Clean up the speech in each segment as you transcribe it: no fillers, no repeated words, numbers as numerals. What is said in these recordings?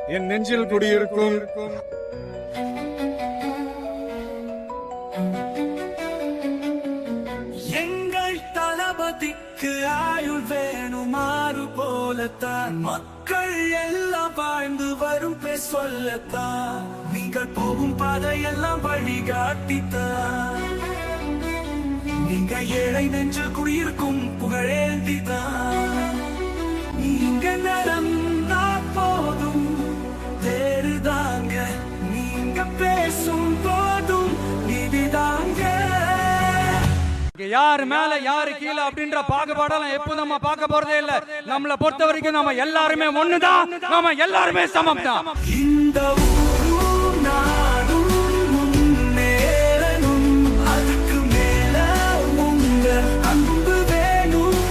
என் நெஞ்சில் குடியிருக்கும் எங்கள் தளபதிக்கு ஆயுள் வேணுமாறு போலத்தான் மக்கள் எல்லாம் வாழ்ந்து வரும் பேர் சொல்லத்தான் நீங்கள் போகும் பாதையெல்லாம் வழிகாட்டித்தான் நீங்க ஏழை நெஞ்சில் குடியிருக்கும் புகழேந்திதான் நீங்க நடந்தா போதும் தேறுதாங்க நீங்க பேசும் போதும் நிதிதாங்க யாரு மேல யாரு கீழே அப்படின்ற பாகுபாடெல்லாம் எப்போ நம்ம பார்க்க போறதே இல்ல. நம்மளை பொறுத்த வரைக்கும் நம்ம எல்லாருமே ஒண்ணுதான், நம்ம எல்லாருமே சமம் தான். இந்த ஊரும் நாடும் முன்னேறணும், அதுக்கு மேல உங்க அன்பு வேணும்.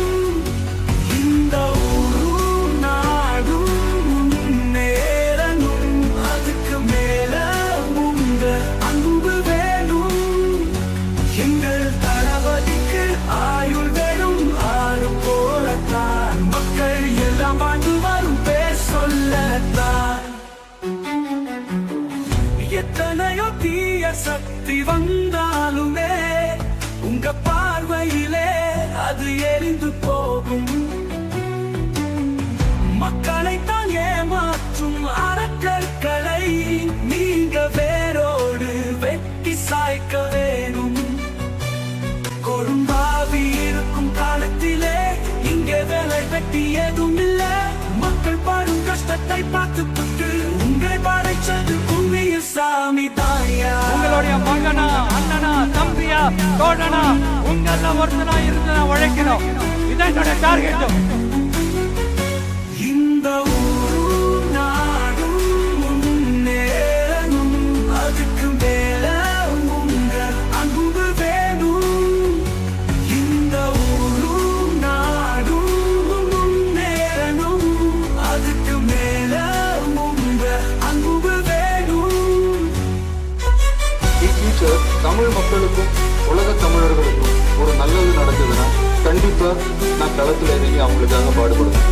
இந்த ஊரும் நாடும் முன்னேறணும், அதுக்கு மேல உங்க அன்பு வேணும். எங்கள் தளபதிக்கு ஆயுள் வேணும் ஆறு போலத்தான் மக்கள் எல்லாம் வாழ்ந்து வரும் பேர் சொல்லத்தான். எத்தனையோ தீய சக்தி வந்தாலுமே உங்க பார்வையிலே அது எரிந்து போகும். மக்களை தான் ஏமாற்றும் அறக்கற்களை நீங்க வேரோடு வெட்டி சாய்க்க வேணும். கொடும்பாவி இருக்கும் காலத்திலே இங்கே வேலை வெட்டி எதுவும் இல்ல. மக்கள் பாடும் கஷ்டத்தை பார்த்துப்பட்டு உங்களை படைச்சது உண்மையில் சாமி தாயா. உங்களுடைய மகனா அண்ணனா தம்பியா தோழனா உங்கள ஒருத்தனா இருந்து நான் உழைக்கணும். இதான் என்னோட டார்கெட். இந்த ஊரும் நாடும் முன்னேறணும், அதுக்கு மேல உங்க அன்பு வேணும். இந்த ஊரும் நாடும் முன்னேறணும், அதுக்கு மேல உங்க அன்பு வேணும். இஃப்யூச்சர் தமிழ் மக்களுக்கும் உலக தமிழர்களுக்கும் ஒரு நல்லது நடக்குதுன்னா கண்டிப்பா நான் களத்துல இறங்கி அவங்களுக்காக பாடுபடுவேன்.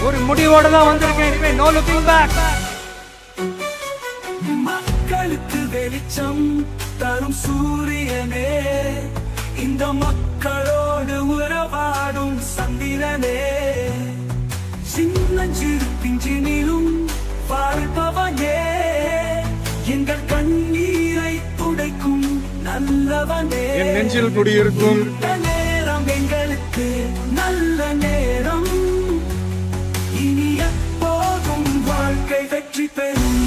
ஒரு முடிவோட தான் வந்திருக்கேன். இனிமே நோ லுக்கிங் பேக். மக்களுக்கு வெளிச்சம் தரும் சூரியனே, இந்த மக்களோடு உறவாடும் சந்திரனே, சின்னஞ்சிறு பிஞ்சினிலும் வாழ்பவனே, எங்கள் கண்ணீரை துடைக்கும் நல்லவனே. என் நெஞ்சில் குடியிருக்கும் இந்த நேரம் எங்களுக்கு நல்ல நேரம், இனி எப்போதும் வாழ்க்கை வெற்றி பெறும்.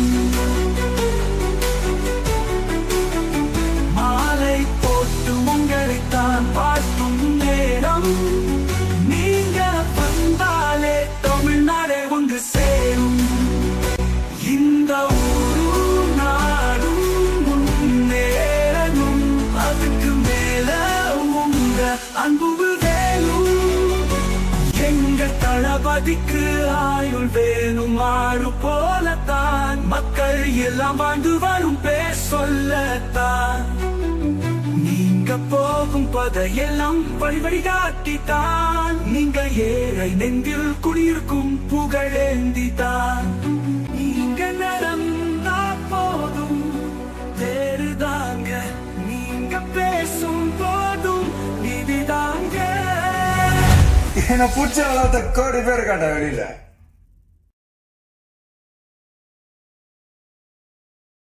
மாலை போட்டு உங்களைத்தான் பார்க்கும் நேரம், நீங்க வந்தாலே தமிழ்நாடே ஒன்று சேரும். இந்த ஊரும் நாடும் முன்னேறணும், அதுக்கு மேல உங்க அன்பு வேணும். எங்கள் தளபதிக்கு ஆயுள் வேணும் ஆறு போலத்தான் மக்கள் எல்லாம் வாழ்ந்து வரும் பேர் சொல்லத்தான். நீங்க போகும் பதையெல்லாம் வழிகாட்டித்தான், நீங்க ஏழை நெஞ்சில் குடியிருக்கும் புகழேந்தித்தான். நீங்க நடந்தா போதும் தேறுதாங்க, நீங்க பேசும் போதும் நிதிதாங்க. என்ன பிடிச்ச கோடி பேர் காட்ட வெளியில